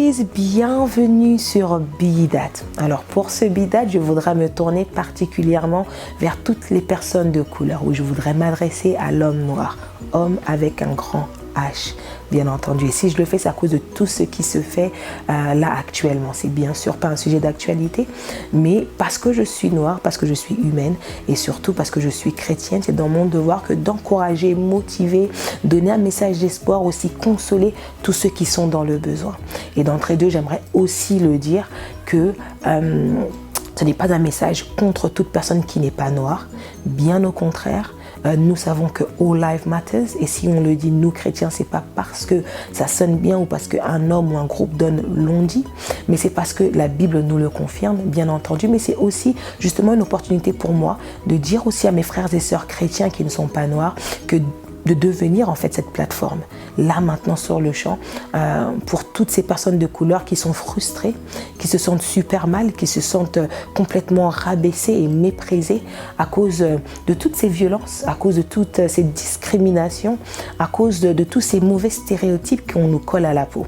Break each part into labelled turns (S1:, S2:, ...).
S1: guys, bienvenue sur Bidat. Alors pour ce Bidat, je voudrais me tourner particulièrement vers toutes les personnes de couleur, où je voudrais m'adresser à l'homme noir, homme avec un grand H, bien entendu. Et si je le fais, c'est à cause de tout ce qui se fait là actuellement. C'est bien sûr pas un sujet d'actualité, mais parce que je suis noire, parce que je suis humaine et surtout parce que je suis chrétienne, c'est dans mon devoir que d'encourager, motiver, donner un message d'espoir, aussi consoler tous ceux qui sont dans le besoin. Et d'entrée de jeu, j'aimerais aussi le dire que ce n'est pas un message contre toute personne qui n'est pas noire, bien au contraire. Nous savons que all life matters, et si on le dit nous chrétiens, c'est pas parce que ça sonne bien ou parce qu'un homme ou un groupe donne l'on dit, mais c'est parce que la Bible nous le confirme, bien entendu. Mais c'est aussi justement une opportunité pour moi de dire aussi à mes frères et sœurs chrétiens qui ne sont pas noirs que de devenir en fait cette plateforme là maintenant sur le champ pour toutes ces personnes de couleur qui sont frustrées, qui se sentent super mal, qui se sentent complètement rabaissées et méprisées à cause de toutes ces violences, à cause de toutes ces discriminations, à cause de tous ces mauvais stéréotypes qu'on nous colle à la peau.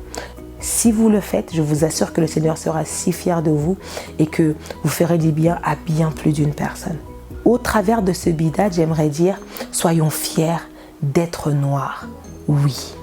S1: Si vous le faites, je vous assure que le Seigneur sera si fier de vous et que vous ferez du bien à bien plus d'une personne. Au travers de ce bidat, j'aimerais dire, soyons fiers d'être noir, oui,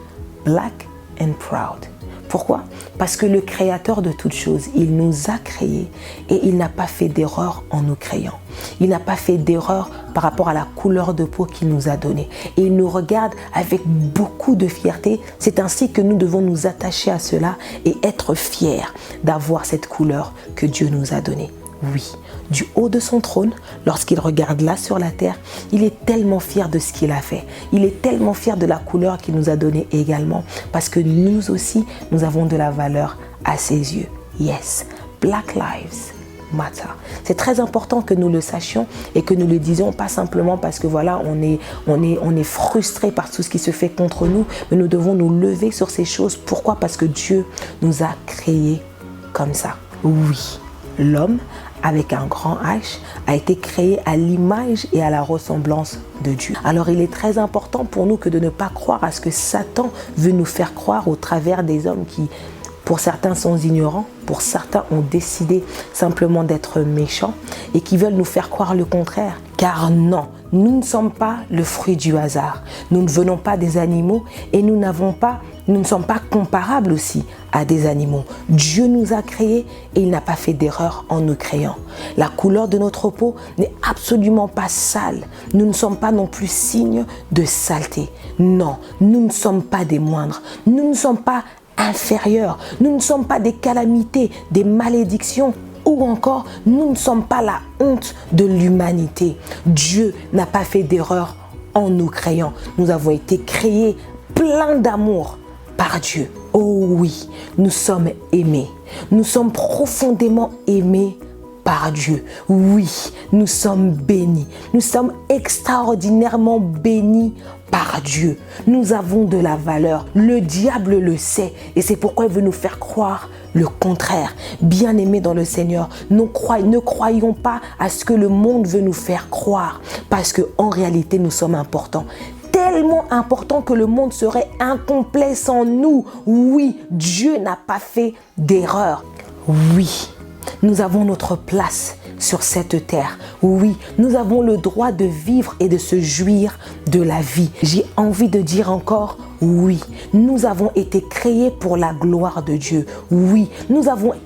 S1: black and proud. Pourquoi? Parce que le créateur de toutes choses, il nous a créés et il n'a pas fait d'erreur en nous créant. Il n'a pas fait d'erreur par rapport à la couleur de peau qu'il nous a donnée. Et il nous regarde avec beaucoup de fierté. C'est ainsi que nous devons nous attacher à cela et être fiers d'avoir cette couleur que Dieu nous a donnée. Oui, du haut de son trône, lorsqu'il regarde là sur la terre, il est tellement fier de ce qu'il a fait. Il est tellement fier de la couleur qu'il nous a donnée également, parce que nous aussi, nous avons de la valeur à ses yeux. Yes, Black Lives Matter. C'est très important que nous le sachions et que nous le disions, pas simplement parce que voilà, on est frustré par tout ce qui se fait contre nous, mais nous devons nous lever sur ces choses. Pourquoi? Parce que Dieu nous a créés comme ça. Oui, l'homme avec un grand H a été créé à l'image et à la ressemblance de Dieu. Alors il est très important pour nous que de ne pas croire à ce que Satan veut nous faire croire au travers des hommes qui, pour certains, sont ignorants, pour certains ont décidé simplement d'être méchants et qui veulent nous faire croire le contraire. Car non, nous ne sommes pas le fruit du hasard. Nous ne venons pas des animaux et nous ne sommes pas comparables aussi à des animaux. Dieu nous a créés et il n'a pas fait d'erreur en nous créant. La couleur de notre peau n'est absolument pas sale. Nous ne sommes pas non plus signes de saleté. Non, nous ne sommes pas des moindres. Nous ne sommes pas inférieurs. Nous ne sommes pas des calamités, des malédictions. Ou encore, nous ne sommes pas la honte de l'humanité. Dieu n'a pas fait d'erreur en nous créant. Nous avons été créés pleins d'amour par Dieu. Oh oui, nous sommes aimés. Nous sommes profondément aimés par Dieu. Oui, nous sommes bénis. Nous sommes extraordinairement bénis par Dieu. Nous avons de la valeur. Le diable le sait et c'est pourquoi il veut nous faire croire le contraire. Bien-aimés dans le Seigneur, ne croyons pas à ce que le monde veut nous faire croire, parce qu'en réalité, nous sommes importants. Tellement important que le monde serait incomplet sans nous. Oui, Dieu n'a pas fait d'erreur. Oui, nous avons notre place sur cette terre. Oui, nous avons le droit de vivre et de se jouir de la vie. J'ai envie de dire encore, oui, nous avons été créés pour la gloire de Dieu. Oui,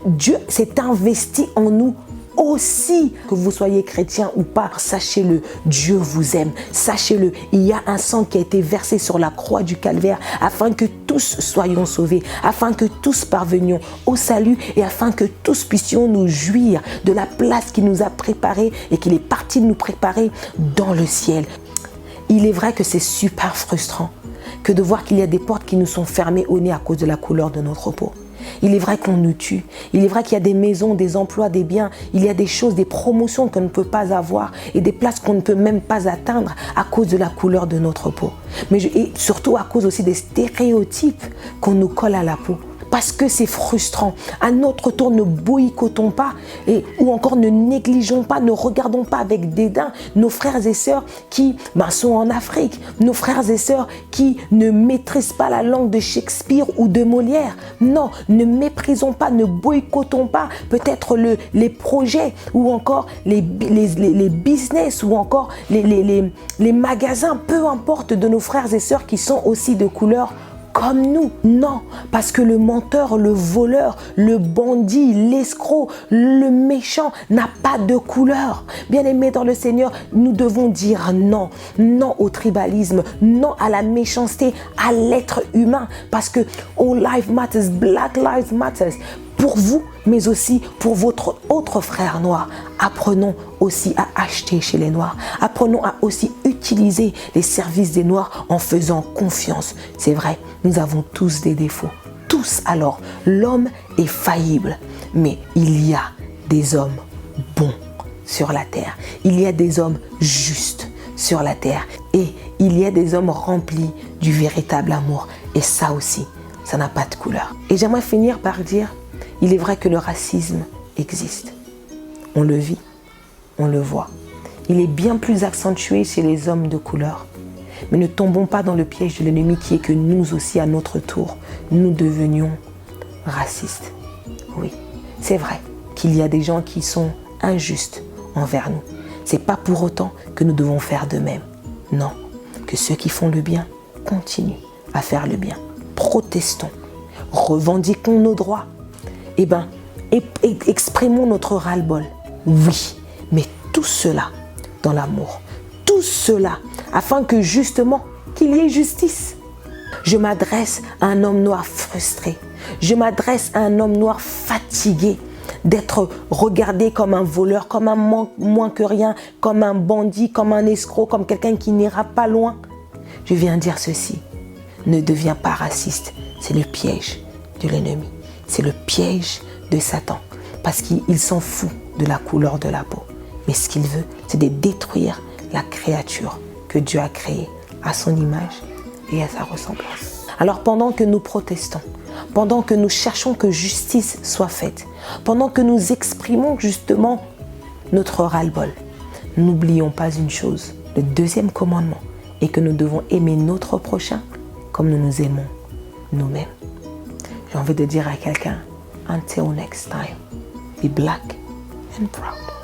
S1: Dieu s'est investi en nous aussi. Que vous soyez chrétien ou pas, sachez-le, Dieu vous aime. Sachez-le, il y a un sang qui a été versé sur la croix du Calvaire afin que tous soyons sauvés, afin que tous parvenions au salut et afin que tous puissions nous jouir de la place qu'il nous a préparée et qu'il est parti nous préparer dans le ciel. Il est vrai que c'est super frustrant que de voir qu'il y a des portes qui nous sont fermées au nez à cause de la couleur de notre peau. Il est vrai qu'on nous tue. Il est vrai qu'il y a des maisons, des emplois, des biens. Il y a des choses, des promotions qu'on ne peut pas avoir et des places qu'on ne peut même pas atteindre à cause de la couleur de notre peau. Et surtout à cause aussi des stéréotypes qu'on nous colle à la peau. parce que c'est frustrant. À notre tour, ne boycottons pas ou encore ne négligeons pas, ne regardons pas avec dédain nos frères et sœurs qui sont en Afrique, nos frères et sœurs qui ne maîtrisent pas la langue de Shakespeare ou de Molière. Non, ne méprisons pas, ne boycottons pas peut-être les projets ou encore les business ou encore les magasins, peu importe, de nos frères et sœurs qui sont aussi de couleur comme nous. Non, parce que le menteur, le voleur, le bandit, l'escroc, le méchant n'a pas de couleur. Bien-aimés dans le Seigneur, nous devons dire non. Non au tribalisme, non à la méchanceté, à l'être humain. Parce que all life matters, Black Lives Matters. Pour vous, mais aussi pour votre autre frère noir. Apprenons aussi à acheter chez les Noirs. Apprenons à aussi utiliser les services des Noirs en faisant confiance. C'est vrai, nous avons tous des défauts. Tous alors. L'homme est faillible. Mais il y a des hommes bons sur la terre. Il y a des hommes justes sur la terre. Et il y a des hommes remplis du véritable amour. Et ça aussi, ça n'a pas de couleur. Et j'aimerais finir par dire, il est vrai que le racisme existe. On le vit, on le voit. Il est bien plus accentué chez les hommes de couleur. Mais ne tombons pas dans le piège de l'ennemi qui est que nous aussi, à notre tour, nous devenions racistes. Oui, c'est vrai qu'il y a des gens qui sont injustes envers nous. Ce n'est pas pour autant que nous devons faire de même. Non, que ceux qui font le bien continuent à faire le bien. Protestons, revendiquons nos droits. Exprimons notre ras-le-bol. Oui, mais tout cela dans l'amour. Tout cela afin que justement, qu'il y ait justice. Je m'adresse à un homme noir frustré. Je m'adresse à un homme noir fatigué d'être regardé comme un voleur, comme un moins que rien, comme un bandit, comme un escroc, comme quelqu'un qui n'ira pas loin. Je viens dire ceci. Ne deviens pas raciste. C'est le piège de l'ennemi. C'est le piège de Satan. Parce qu'il s'en fout de la couleur de la peau. Mais ce qu'il veut, c'est de détruire la créature que Dieu a créée à son image et à sa ressemblance. Alors pendant que nous protestons, pendant que nous cherchons que justice soit faite, pendant que nous exprimons justement notre ras-le-bol, n'oublions pas une chose. Le deuxième commandement est que nous devons aimer notre prochain comme nous nous aimons nous-mêmes. J'ai envie de dire à quelqu'un, until next time, be black and proud.